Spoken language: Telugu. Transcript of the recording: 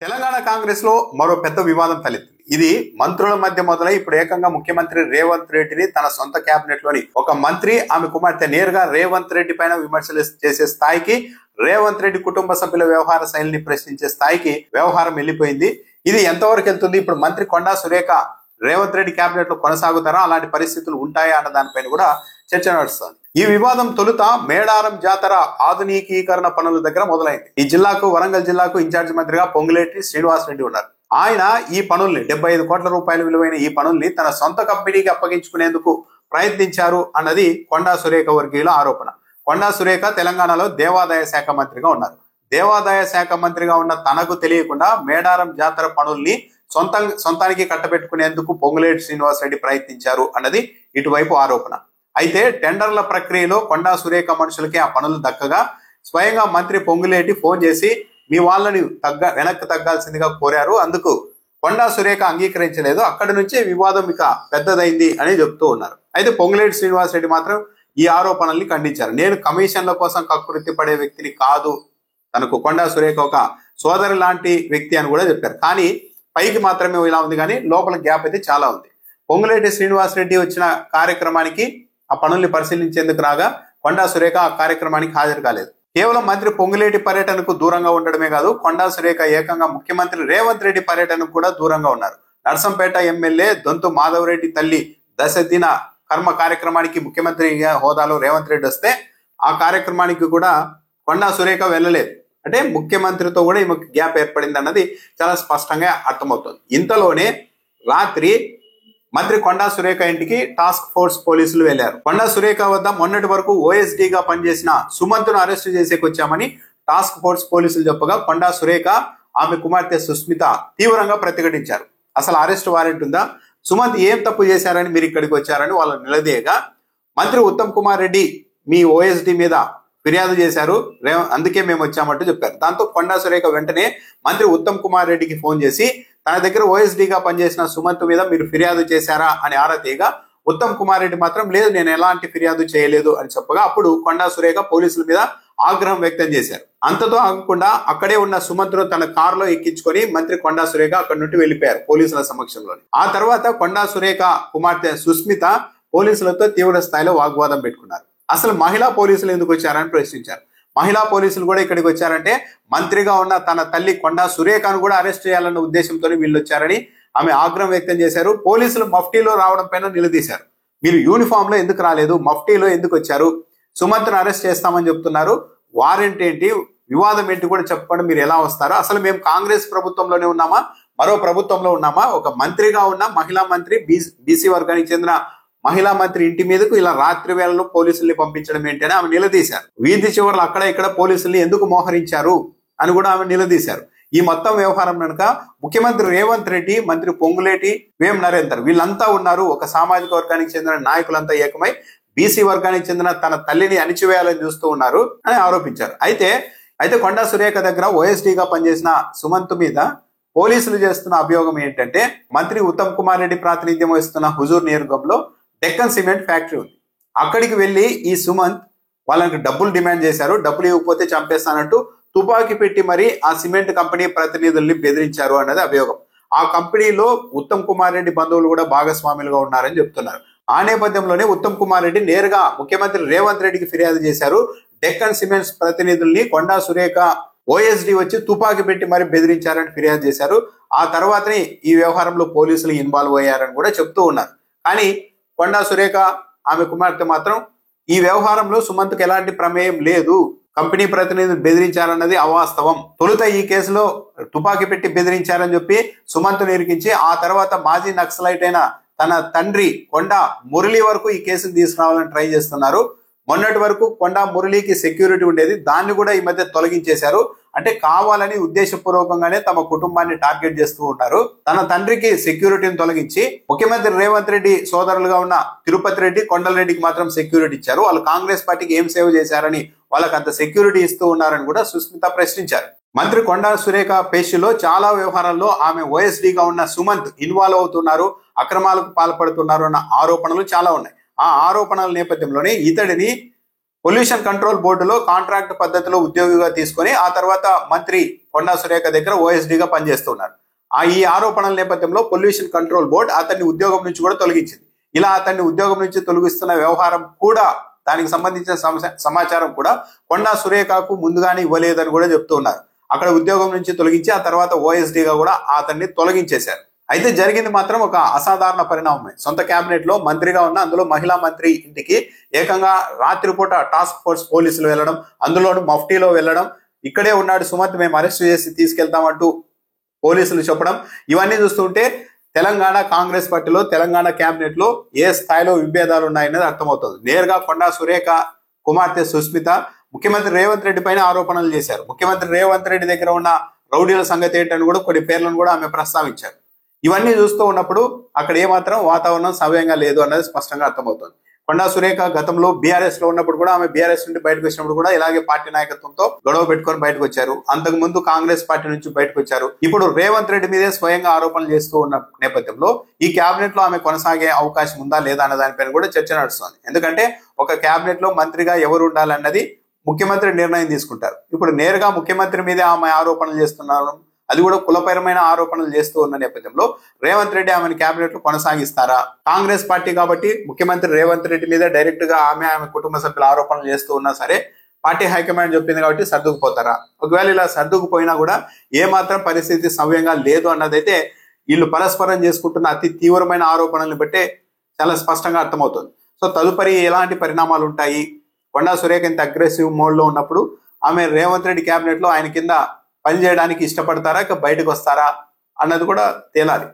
తెలంగాణ కాంగ్రెస్ లో మరో పెద్ద వివాదం తలెత్తింది. ఇది మంత్రుల మధ్య మొదలై ఇప్పుడు ఏకంగా ముఖ్యమంత్రి రేవంత్ రెడ్డిని తన సొంత కేబినెట్ లోని ఒక మంత్రి ఆమె కుమార్తె నేరుగా రేవంత్ రెడ్డి పైన విమర్శలు చేసే స్థాయికి, రేవంత్ రెడ్డి కుటుంబ సభ్యుల వ్యవహార శైలిని ప్రశ్నించే స్థాయికి వ్యవహారం వెళ్ళిపోయింది. ఇది ఎంతవరకు వెళ్తుంది? ఇప్పుడు మంత్రి కొండా సురేఖ రేవంత్ రెడ్డి కేబినెట్ లో కొనసాగుతారా, అలాంటి పరిస్థితులు ఉంటాయా అన్న దానిపైన కూడా చర్చ నడుస్తుంది. ఈ వివాదం తొలుత మేడారం జాతర ఆధునికీకరణ పనుల దగ్గర మొదలైంది. ఈ జిల్లాకు, వరంగల్ జిల్లాకు ఇన్ఛార్జ్ మంత్రిగా పొంగులేటి శ్రీనివాస్ రెడ్డి ఉన్నారు. ఆయన ఈ పనుల్ని 75 కోట్ల రూపాయల విలువైన ఈ పనుల్ని తన సొంత కంపెనీకి అప్పగించుకునేందుకు ప్రయత్నించారు అన్నది కొండా సురేఖ వర్గీయుల ఆరోపణ. కొండా సురేఖ తెలంగాణలో దేవాదాయ శాఖ మంత్రిగా ఉన్నారు. దేవాదాయ శాఖ మంత్రిగా ఉన్న తనకు తెలియకుండా మేడారం జాతర పనుల్ని సొంతానికి కట్టబెట్టుకునేందుకు పొంగులేటి శ్రీనివాస్ రెడ్డి ప్రయత్నించారు అన్నది ఇటువైపు ఆరోపణ. అయితే టెండర్ల ప్రక్రియలో కొండా సురేఖ మనుషులకి ఆ పనులు దక్కగా స్వయంగా మంత్రి పొంగులేటి ఫోన్ చేసి మీ వాళ్ళని వెనక్కి తగ్గాల్సిందిగా కోరారు. అందుకు కొండా సురేఖ అంగీకరించలేదు. అక్కడి నుంచే వివాదం ఇక పెద్దదైంది అని చెప్తూ ఉన్నారు. అయితే పొంగులేటి శ్రీనివాస్ రెడ్డి మాత్రం ఈ ఆరోపణల్ని ఖండించారు. నేను కమిషన్ల కోసం కకృతి పడే వ్యక్తిని కాదు, తనకు కొండా సురేఖ ఒక సోదరి లాంటి వ్యక్తి అని కూడా చెప్పారు. కానీ పైకి మాత్రమే ఇలా ఉంది, కానీ లోపల గ్యాప్ అయితే చాలా ఉంది. పొంగులేటి శ్రీనివాస్ రెడ్డి వచ్చిన కార్యక్రమానికి ఆ పనుల్ని పరిశీలించేందుకు రాగా కొండా సురేఖ ఆ కార్యక్రమానికి హాజరు కాలేదు. కేవలం మంత్రి పొంగులేటి పర్యటనకు దూరంగా ఉండడమే కాదు, కొండా సురేఖ ఏకంగా ముఖ్యమంత్రి రేవంత్ రెడ్డి పర్యటనకు కూడా దూరంగా ఉన్నారు. నర్సంపేట ఎమ్మెల్యే దొంతు మాధవరెడ్డి తల్లి దశదిన కర్మ కార్యక్రమానికి ముఖ్యమంత్రి హోదాలో రేవంత్ రెడ్డి వస్తే ఆ కార్యక్రమానికి కూడా కొండా సురేఖ వెళ్ళలేదు. అంటే ముఖ్యమంత్రితో కూడా ఈమెకు గ్యాప్ ఏర్పడింది అన్నది చాలా స్పష్టంగా అర్థమవుతుంది. ఇంతలోనే రాత్రి మంత్రి కొండా సురేఖ ఇంటికి టాస్క్ ఫోర్స్ పోలీసులు వెళ్లారు. కొండా సురేఖ వద్ద మొన్నటి వరకు ఓఎస్డీగా పనిచేసిన సుమంత్ను అరెస్టు చేసేకొచ్చామని టాస్క్ ఫోర్స్ పోలీసులు చెప్పగా కొండా సురేఖ, ఆమె కుమార్తె సుస్మిత తీవ్రంగా ప్రతిఘటించారు. అసలు అరెస్ట్ వారెంట్ ఉందా? సుమంత్ ఏం తప్పు చేశారని మీరు ఇక్కడికి వచ్చారని వాళ్ళు నిలదీయగా మంత్రి ఉత్తమ్ కుమార్ రెడ్డి మీ ఓఎస్డీ మీద ఫిర్యాదు చేశారు, అందుకే మేము వచ్చామంటూ చెప్పారు. దాంతో కొండా సురేఖ వెంటనే మంత్రి ఉత్తమ్ కుమార్ రెడ్డికి ఫోన్ చేసి తన దగ్గర ఓఎస్డీగా పనిచేసిన సుమంత్ మీద మీరు ఫిర్యాదు చేశారా అని ఆరా తీయగా ఉత్తమ్ కుమార్ రెడ్డి మాత్రం లేదు, నేను ఎలాంటి ఫిర్యాదు చేయలేదు అని చెప్పగా అప్పుడు కొండా సురేఖ పోలీసుల మీద ఆగ్రహం వ్యక్తం చేశారు. అంతతో ఆగకుండా అక్కడే ఉన్న సుమంత్ను తన కారులో ఎక్కించుకొని మంత్రి కొండా సురేఖ అక్కడి నుండి వెళ్లిపోయారు పోలీసుల సమక్షంలో. ఆ తర్వాత కొండా సురేఖ కుమార్తె సుస్మిత పోలీసులతో తీవ్ర స్థాయిలో వాగ్వాదం పెట్టుకున్నారు. అసలు మహిళా పోలీసులు ఎందుకు వచ్చారని ప్రశ్నించారు. మహిళా పోలీసులు కూడా ఇక్కడికి వచ్చారంటే మంత్రిగా ఉన్న తన తల్లి కొండా సురేఖను కూడా అరెస్ట్ చేయాలన్న ఉద్దేశంతో వీళ్ళు వచ్చారని ఆమె ఆగ్రహం వ్యక్తం చేశారు. పోలీసులు మఫ్టీలో రావడం పైన నిలదీశారు. మీరు యూనిఫామ్ లో ఎందుకు రాలేదు, మఫ్టీలో ఎందుకు వచ్చారు, సుమంత్ను అరెస్ట్ చేస్తామని చెప్తున్నారు, వారెంట్ ఏంటి, వివాదం ఏంటి కూడా చెప్పండి, మీరు ఎలా వస్తారో, అసలు మేము కాంగ్రెస్ ప్రభుత్వంలోనే ఉన్నామా, మరో ప్రభుత్వంలో ఉన్నామా, ఒక మంత్రిగా ఉన్న మహిళా మంత్రి, బీసీ వర్గానికి చెందిన మహిళా మంత్రి ఇంటి మీదకు ఇలా రాత్రి వేళలో పోలీసుల్ని పంపించడం ఏంటి అని ఆమె నిలదీశారు. వీధి చివరలు అక్కడ ఇక్కడ పోలీసుల్ని ఎందుకు మోహరించారు అని కూడా ఆమె నిలదీశారు. ఈ మొత్తం వ్యవహారం కనుక ముఖ్యమంత్రి రేవంత్ రెడ్డి, మంత్రి పొంగులేటి, వేం నరేందర్ వీళ్ళంతా ఉన్నారు, ఒక సామాజిక వర్గానికి చెందిన నాయకులంతా ఏకమై బీసీ వర్గానికి చెందిన తన తల్లిని అణిచివేయాలని చూస్తూ ఉన్నారు అని ఆరోపించారు. అయితే కొండా సురేఖ దగ్గర ఓఎస్డీగా పనిచేసిన సుమంత్ మీద పోలీసులు చేస్తున్న అభియోగం ఏంటంటే మంత్రి ఉత్తమ్ కుమార్ రెడ్డి ప్రాతినిధ్యం వహిస్తున్న హుజూర్ నియోజకవర్గంలో డెక్కన్ సిమెంట్ ఫ్యాక్టరీ ఉంది. అక్కడికి వెళ్లి ఈ సుమంత్ వాళ్ళకి డబ్బులు డిమాండ్ చేశారు, డబ్బులు ఇవ్వకపోతే చంపేస్తానంటూ తుపాకీ పెట్టి మరి ఆ సిమెంట్ కంపెనీ ప్రతినిధుల్ని బెదిరించారు అన్నది అభియోగం. ఆ కంపెనీలో ఉత్తమ్ కుమార్ రెడ్డి బంధువులు కూడా భాగస్వాములుగా ఉన్నారని చెప్తున్నారు. ఆ నేపథ్యంలోనే ఉత్తమ్ కుమార్ రెడ్డి నేరుగా ముఖ్యమంత్రి రేవంత్ రెడ్డికి ఫిర్యాదు చేశారు. డెక్కన్ సిమెంట్స్ ప్రతినిధుల్ని కొండా సురేఖ ఓఎస్డీ వచ్చి తుపాకీ పెట్టి మరి బెదిరించారని ఫిర్యాదు చేశారు. ఆ తర్వాతనే ఈ వ్యవహారంలో పోలీసులు ఇన్వాల్వ్ అయ్యారని కూడా చెప్తూ ఉన్నారు. కానీ కొండా సురేఖ, ఆమె కుమార్తె మాత్రం ఈ వ్యవహారంలో సుమంత్కి ఎలాంటి ప్రమేయం లేదు, కంపెనీ ప్రతినిధులు బెదిరించారన్నది అవాస్తవం, తొలుత ఈ కేసులో తుపాకీ పెట్టి బెదిరించారని చెప్పి సుమంత్ను ఇరికించి ఆ తర్వాత మాజీ నక్సలైట్ అయిన తన తండ్రి కొండా మురళి వరకు ఈ కేసును తీసుకురావాలని ట్రై చేస్తున్నారు. మొన్నటి వరకు కొండా మురళికి సెక్యూరిటీ ఉండేది, దాన్ని కూడా ఈ మధ్య తొలగించేశారు. అంటే కావాలని ఉద్దేశపూర్వకంగానే తమ కుటుంబాన్ని టార్గెట్ చేస్తూ ఉంటారు. తన తండ్రికి సెక్యూరిటీని తొలగించి ముఖ్యమంత్రి రేవంత్ రెడ్డి సోదరులుగా ఉన్న తిరుపతి రెడ్డి, కొండలరెడ్డికి మాత్రం సెక్యూరిటీ ఇచ్చారు. వాళ్ళు కాంగ్రెస్ పార్టీకి ఏం సేవ చేశారని వాళ్ళకి అంత సెక్యూరిటీ ఇస్తూ ఉన్నారని కూడా సుస్మిత ప్రశ్నించారు. మంత్రి కొండా సురేఖ పేషిలో చాలా వ్యవహారాల్లో ఆమె ఓఎస్డీగా ఉన్న సుమంత్ ఇన్వాల్వ్ అవుతున్నారు, అక్రమాలకు పాల్పడుతున్నారు అన్న ఆరోపణలు చాలా ఉన్నాయి. ఆ ఆరోపణల నేపథ్యంలోనే ఇతడిని పొల్యూషన్ కంట్రోల్ బోర్డులో కాంట్రాక్ట్ పద్ధతిలో ఉద్యోగిగా తీసుకొని ఆ తర్వాత మంత్రి కొండా సురేఖ దగ్గర ఓఎస్డీగా పనిచేస్తున్నారు. ఈ ఆరోపణల నేపథ్యంలో పొల్యూషన్ కంట్రోల్ బోర్డు అతన్ని ఉద్యోగం నుంచి కూడా తొలగించింది. ఇలా అతన్ని ఉద్యోగం నుంచి తొలగిస్తున్న వ్యవహారం కూడా, దానికి సంబంధించిన సమాచారం కూడా కొండా సురేఖకు ముందుగానే ఇవ్వలేదని కూడా చెప్తున్నారు. అక్కడ ఉద్యోగం నుంచి తొలగించి ఆ తర్వాత ఓఎస్డీగా కూడా అతన్ని తొలగించేశారు. అయితే జరిగింది మాత్రం ఒక అసాధారణ పరిణామమే. సొంత కేబినెట్ లో మంత్రిగా ఉన్న, అందులో మహిళా మంత్రి ఇంటికి ఏకంగా రాత్రిపూట టాస్క్ ఫోర్స్ పోలీసులు వెళ్ళడం, అందులోనూ మఫ్టీలో వెళ్ళడం, ఇక్కడే ఉన్నాడు సుమంత్, మేము అరెస్ట్ చేసి తీసుకెళ్తామంటూ పోలీసులు చెప్పడం, ఇవన్నీ చూస్తుంటే తెలంగాణ కాంగ్రెస్ పార్టీలో, తెలంగాణ కేబినెట్ లో ఏ స్థాయిలో విభేదాలు ఉన్నాయనేది అర్థమవుతుంది. నేరుగా కొండా సురేఖ కుమార్తె సుస్మిత ముఖ్యమంత్రి రేవంత్ రెడ్డి పైన ఆరోపణలు చేశారు. ముఖ్యమంత్రి రేవంత్ రెడ్డి దగ్గర ఉన్న రౌడీల సంగతి ఏంటని కూడా కొన్ని పేర్లను కూడా ఆమె ప్రస్తావించారు. ఇవన్నీ చూస్తూ ఉన్నప్పుడు అక్కడ ఏమాత్రం వాతావరణం సవ్యంగా లేదు అన్నది స్పష్టంగా అర్థమవుతుంది. కొండా సురేఖ గతంలో బీఆర్ఎస్ లో ఉన్నప్పుడు కూడా, ఆమె బీఆర్ఎస్ నుండి బయటకు వచ్చినప్పుడు కూడా ఇలాగే పార్టీ నాయకత్వంతో గొడవ పెట్టుకొని బయటకు వచ్చారు. అంతకు ముందు కాంగ్రెస్ పార్టీ నుంచి బయటకు వచ్చారు. ఇప్పుడు రేవంత్ రెడ్డి మీదే స్వయంగా ఆరోపణలు చేస్తూ ఉన్న నేపథ్యంలో ఈ కేబినెట్ లో ఆమె కొనసాగే అవకాశం ఉందా లేదా అన్న దానిపైన కూడా చర్చ నడుస్తుంది. ఎందుకంటే ఒక కేబినెట్ లో మంత్రిగా ఎవరు ఉండాలన్నది ముఖ్యమంత్రి నిర్ణయం తీసుకుంటారు. ఇప్పుడు నేరుగా ముఖ్యమంత్రి మీదే ఆమె ఆరోపణలు చేస్తున్నారు, అది కూడా కులపరమైన ఆరోపణలు చేస్తూ ఉన్న నేపథ్యంలో రేవంత్ రెడ్డి ఆమెను కేబినెట్ లో కొనసాగిస్తారా? కాంగ్రెస్ పార్టీ కాబట్టి ముఖ్యమంత్రి రేవంత్ రెడ్డి మీద డైరెక్ట్ గా ఆమె కుటుంబ సభ్యుల ఆరోపణలు చేస్తూ ఉన్నా సరే పార్టీ హైకమాండ్ చెప్పింది కాబట్టి సర్దుకుపోతారా? ఒకవేళ ఇలా సర్దుకుపోయినా కూడా ఏమాత్రం పరిస్థితి సవ్యంగా లేదు అన్నదైతే వీళ్ళు పరస్పరం చేసుకుంటున్న అతి తీవ్రమైన ఆరోపణలను బట్టే చాలా స్పష్టంగా అర్థమవుతుంది. సో తదుపరి ఎలాంటి పరిణామాలు ఉంటాయి? కొండా సురేఖ ఇంత అగ్రెసివ్ మోడ్ లో ఉన్నప్పుడు ఆమె రేవంత్ రెడ్డి కేబినెట్ లో ఆయన కింద పనిచేయడానికి ఇష్టపడతారా, ఇక బయటకు వస్తారా అన్నది కూడా తేలాలి.